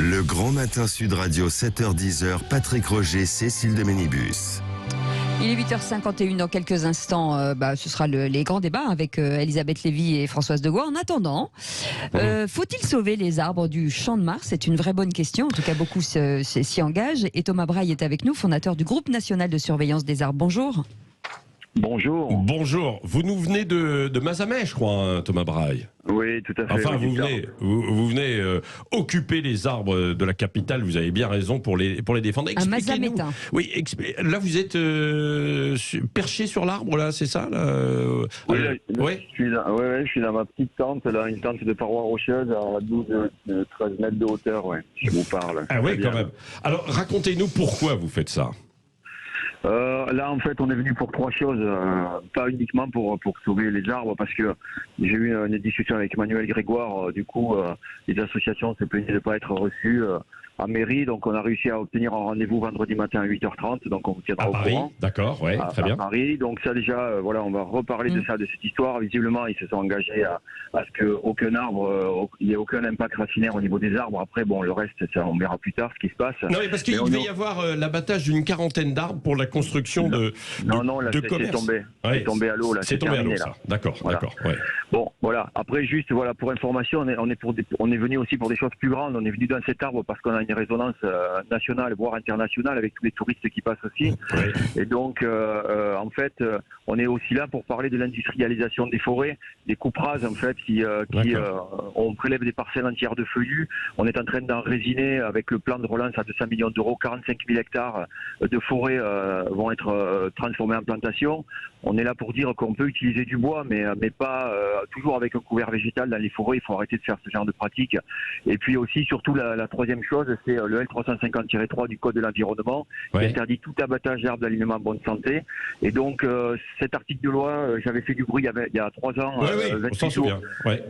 Le Grand Matin Sud Radio, 7h-10h, Patrick Roger, Cécile de Ménibus. Il est 8h51 dans quelques instants. Ce sera les grands débats avec Elisabeth Lévy et Françoise Degois. En attendant, faut-il sauver les arbres du Champ de Mars? C'est une vraie bonne question. En tout cas, beaucoup s'y engagent. Et Thomas Braille est avec nous, fondateur du groupe national de surveillance des arbres. Bonjour. Bonjour. Bonjour. Vous nous venez de Mazamet, je crois, hein, Thomas Braille. Oui, tout à fait. Enfin, oui, vous venez occuper les arbres de la capitale. Vous avez bien raison pour les défendre. Un Mazamétain. Oui, là vous êtes perché sur l'arbre, là, c'est ça là, je suis dans ma petite tente, là, une tente de parois rocheuses à 12-13 mètres de hauteur, ouais. Je vous parle. Ah oui, quand même. Alors, racontez-nous pourquoi vous faites ça. Là, en fait, on est venu pour trois choses, pas uniquement pour sauver les arbres, parce que j'ai eu une discussion avec Emmanuel Grégoire. Du coup, les associations se plaignaient de ne pas être reçues en mairie, donc on a réussi à obtenir un rendez-vous vendredi matin à 8h30, donc on vous tiendra au courant. D'accord, ouais, très bien. À Paris, donc ça déjà, voilà, on va reparler de ça, de cette histoire. Visiblement, ils se sont engagés à ce qu'aucun arbre, il n'y ait aucun impact racinaire au niveau des arbres. Après, bon, le reste, ça, on verra plus tard ce qui se passe. Non, mais parce qu'il devait y avoir l'abattage d'une quarantaine d'arbres pour la construction de commerce. C'est tombé à l'eau, là. C'est tombé à l'eau, ça. D'accord, voilà. D'accord, ouais. Bon, voilà. Après, juste, voilà, pour information, on est venu aussi pour des choses plus grandes. On est venu dans cet arbre parce qu'on a une résonance nationale, voire internationale, avec tous les touristes qui passent aussi. Oui. Et donc, en fait, on est aussi là pour parler de l'industrialisation des forêts, des coupes rases, en fait, on prélève des parcelles entières de feuillus. On est en train d'en résiner avec le plan de relance à 200 millions d'euros. 45 000 hectares de forêts vont être transformés en plantations. On est là pour dire qu'on peut utiliser du bois, mais pas toujours avec un couvert végétal dans les forêts. Il faut arrêter de faire ce genre de pratique. Et puis aussi, surtout, la troisième chose, c'est le L350-3 du Code de l'environnement, qui interdit tout abattage d'arbres d'alignement en bonne santé. Et donc, cet article de loi, j'avais fait du bruit il y a 3 ans, 28 jours.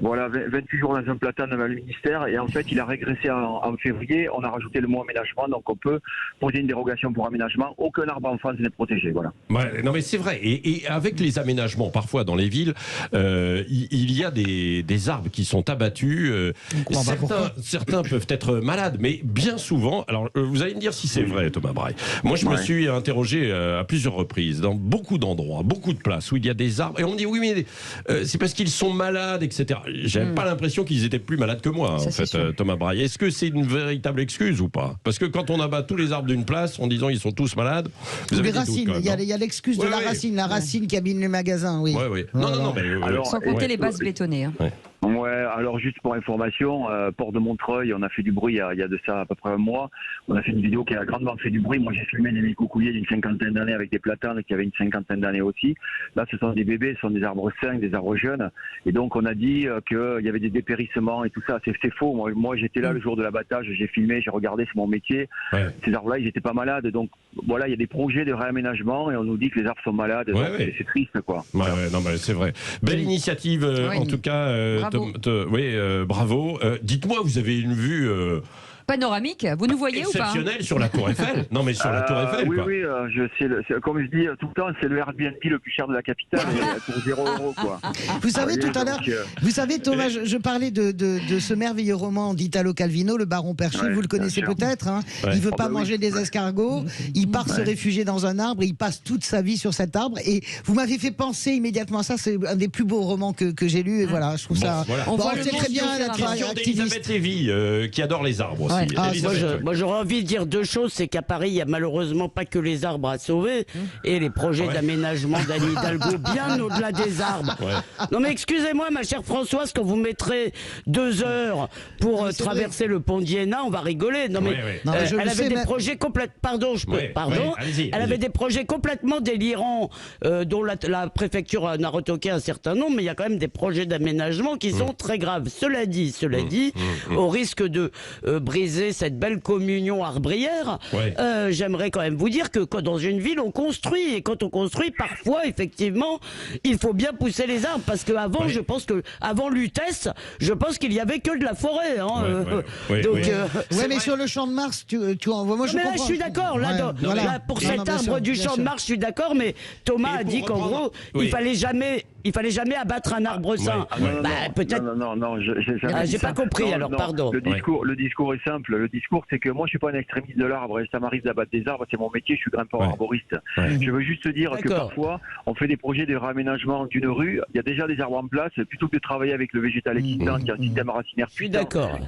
Voilà, 28 jours dans un platane devant le ministère. Et en fait, il a régressé en février. On a rajouté le mot aménagement, donc on peut poser une dérogation pour aménagement. Aucun arbre en France n'est protégé. Voilà. Ouais, non, mais c'est vrai. Et avec les aménagements, parfois dans les villes, il y a des arbres qui sont abattus. Certains peuvent être malades, mais bien souvent. Alors, vous allez me dire si c'est vrai, Thomas Braille. Moi, je me suis interrogé à plusieurs reprises dans beaucoup d'endroits, beaucoup de places où il y a des arbres, et on me dit oui, mais c'est parce qu'ils sont malades, etc. J'avais pas l'impression qu'ils étaient plus malades que moi, en fait, Thomas Braille. Est-ce que c'est une véritable excuse ou pas? Parce que quand on abat tous les arbres d'une place en disant ils sont tous malades, vous avez des doutes, quand même, il y a l'excuse de la racine qui abîme les magasins, oui. Non, mais alors, sans compter les bases bétonnées. Hein. Ouais, alors juste pour information, Port de Montreuil, on a fait du bruit il y a de ça à peu près un mois. On a fait une vidéo qui a grandement fait du bruit. Moi, j'ai filmé des coucouliers d'une 50aine d'années avec des platanes qui avaient une 50aine d'années aussi. Là, ce sont des bébés, ce sont des arbres sains, des arbres jeunes. Et donc, on a dit qu'il y avait des dépérissements et tout ça. C'est faux. Moi, j'étais là le jour de l'abattage, j'ai filmé, j'ai regardé, c'est mon métier. Ces arbres-là, ils n'étaient pas malades. Donc, voilà, il y a des projets de réaménagement et on nous dit que les arbres sont malades. C'est triste, quoi. Non, mais c'est vrai. Belle initiative, en tout cas. Bravo. Dites-moi, vous avez une vue panoramique, vous nous voyez ou pas? Exceptionnel sur la Tour Eiffel. Non, mais sur la Tour Eiffel. Oui, comme je dis tout le temps, c'est le Airbnb le plus cher de la capitale, pour 0 €, quoi. Vous savez, tout à l'heure, vous savez, Thomas, je parlais de ce merveilleux roman d'Italo Calvino, Le Baron Perché, vous le connaissez peut-être. Hein. Il veut pas manger des escargots, il part se réfugier dans un arbre, il passe toute sa vie sur cet arbre, et vous m'avez fait penser immédiatement à ça. C'est un des plus beaux romans que j'ai lu, et voilà, je trouve ça. On voit c'est très bien d'être activiste. Elisabeth Lévy, qui adore les arbres aussi. Moi, j'aurais envie de dire deux choses. C'est qu'à Paris, il n'y a malheureusement pas que les arbres à sauver, et les projets d'aménagement d'Anne Hidalgo bien au-delà des arbres. Non mais excusez-moi, ma chère Françoise, quand vous mettrez 2 heures pour traverser le pont d'Iéna, on va rigoler. Non mais elle avait des projets complètement... Elle avait des projets complètement délirants, dont la préfecture n'a retoqué un certain nombre, mais il y a quand même des projets d'aménagement qui sont très graves. Cela dit, au risque de briser cette belle communion arbrière, j'aimerais quand même vous dire que quand dans une ville on construit, et quand on construit, parfois effectivement il faut bien pousser les arbres, parce qu'avant je pense que avant Lutèce, je pense qu'il y avait que de la forêt. Mais sur le Champ de Mars, tu envoies. Moi, là, je suis d'accord. Pour cet arbre du Champ de Mars, je suis d'accord. Mais Thomas a dit qu'en gros, il fallait jamais abattre un arbre sain. Peut-être. Non, j'ai pas compris. Alors, pardon. Le discours est simple. simple. Le discours, c'est que moi, je suis pas un extrémiste de l'arbre. Ça m'arrive d'abattre des arbres, c'est mon métier. Je suis grimpeur arboriste. Je veux juste dire que parfois, on fait des projets de réaménagement d'une rue. Il y a déjà des arbres en place. Plutôt que de travailler avec le végétal existant, qui est un système racinaire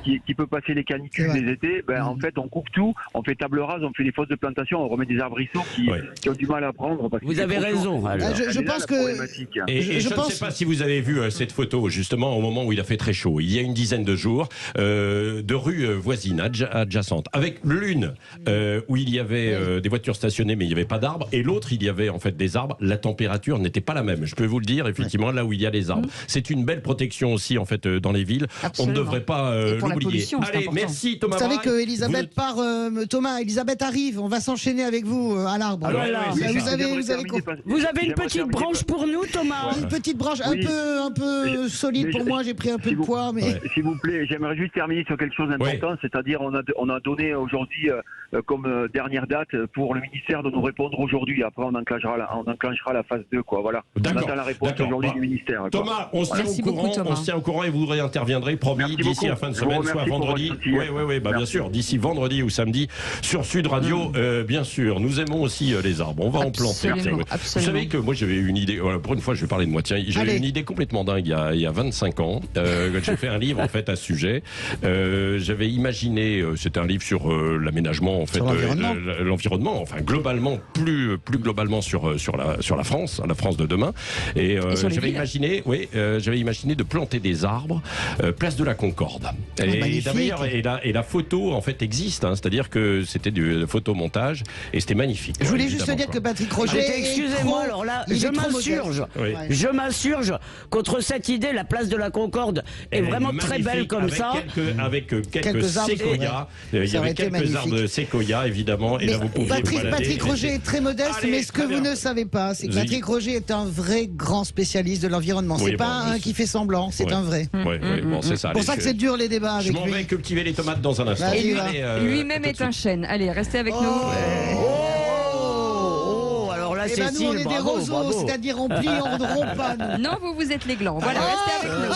qui peut passer les canicules des étés, en fait, on coupe tout, on fait table rase, on fait des fosses de plantation, on remet des arbrisseaux qui ont du mal à prendre. Vous avez raison. Je pense que. Je ne sais pas si vous avez vu cette photo, justement, au moment où il a fait très chaud, il y a une dizaine de jours, de rues voisines, adjacentes, avec l'une où il y avait des voitures stationnées, mais il n'y avait pas d'arbres, et l'autre, il y avait en fait des arbres. La température n'était pas la même. Je peux vous le dire, effectivement, là où il y a les arbres. C'est une belle protection aussi, en fait, dans les villes. Absolument. On ne devrait pas l'oublier. Allez, merci Thomas. Vous savez que Elisabeth part, Thomas, Elisabeth arrive. On va s'enchaîner avec vous à l'arbre. Vous avez une petite branche pour nous, Thomas? Une petite branche un peu solide pour moi. J'ai pris un peu de poids, mais s'il vous plaît, j'aimerais juste terminer sur quelque chose d'important, c'est-à-dire on a donné aujourd'hui comme dernière date pour le ministère de nous répondre aujourd'hui. Après, on enclenchera la phase 2, quoi. Voilà. On attend la réponse aujourd'hui du ministère. Thomas, on se tient au courant et vous réinterviendrez, promis, d'ici la fin de semaine, soit vendredi. Oui, bien sûr, d'ici vendredi ou samedi sur Sud Radio, bien sûr. Nous aimons aussi les arbres. On va en planter. Vous savez que moi j'avais une idée. Pour une fois, je vais parler de moi. Tiens, j'avais une idée complètement dingue il y a 25 ans. J'ai fait un livre en fait à ce sujet. J'avais imaginé, c'était un livre sur l'aménagement en fait, l'environnement, enfin globalement, plus globalement sur la France, la France de demain. Et j'avais imaginé, de planter des arbres place de la Concorde. Et d'ailleurs, et la photo en fait existe, c'est-à-dire que c'était du photomontage et c'était magnifique. Je voulais juste dire que Patrick Roger. Excusez-moi, alors là, je m'insurge contre cette idée. La place de la Concorde est vraiment très belle comme ça. Avec quelques séquoias. Il y avait quelques arbres de séquoia, évidemment. Et là, vous pouvez Patrick Roger est très modeste, mais ce que vous ne savez pas, c'est que Patrick Roger est un vrai grand spécialiste de l'environnement. C'est pas un qui fait semblant, c'est un vrai. C'est ça. C'est pour ça que c'est dur les débats avec lui. Je m'en vais cultiver les tomates dans un instant. Lui-même est un chêne. Allez, restez avec nous. Nous on est des roseaux, c'est-à-dire on plie, on ne rompt pas. Non, vous êtes les glands. Voilà, restez avec nous.